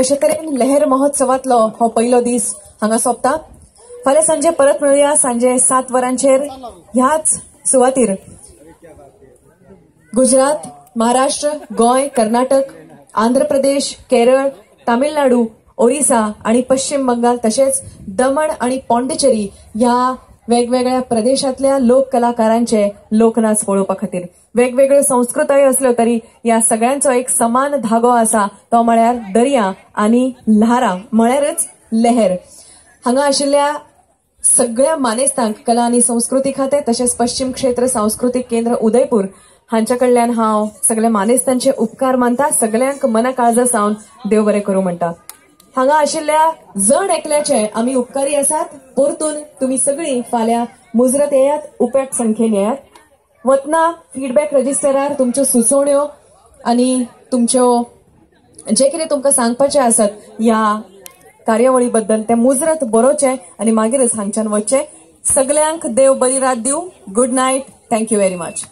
अशे तरेन लहर महोत्सवातलो हो पयलो दीस हांगा सोंपता. फाल्यां सांजे परत मेळुया सांजे 7 वरांचेर ह्याच सुवातीर. गुजरात, महाराष्ट्र, गोंय, कर्नाटक, आंध्र प्रदेश, केरळ, तामिळनाडू, ओरिसा आणि पश्चिम बंगाल तसेच दमण आणि पॉंडिचेरी ह्या वेगवेगळ्या प्रदेशातल्या लोक कलाकारांचे लोकनाच पळोवपा खातीर. वेगवेगळ्यो संस्कृताय असल्यो तरी ह्या सगळ्यांचो एक समान धागो आसा तो म्हळ्यार दर्या आणि ल्हारां म्हळ्यारच लहर. हांगा आशिल्ल्या सगळ्या मानेस्तांक कला आणि संस्कृती खाते तसेच पश्चिम क्षेत्र सांस्कृतिक केंद्र उदयपूर हांच्या कडल्यान हांव सगळ्या मानेस्तांचे उपकार मानता. सगळ्यांक मना काळजा सावन देव बरें करूं म्हणटा. हांगा आशिल्ल्या जण एकल्याचे आमी उपकारी आसात. परतून तुम्ही सगळी फाल्यां मुजरत येयात, उपेट संख्येन येयात. वतना फीडबॅक रजिस्टरार तुमच्यो सुचोवण्यो आनी तुमच्यो जे कितें तुमकां सांगपाचें आसत ह्या कार्यावळी बद्दल ते मुजरत बरोवचें आनी मागीरच हांगच्यान वचचें. सगळ्यांक देव बरी रात दिवं. Good night. Thank you very much.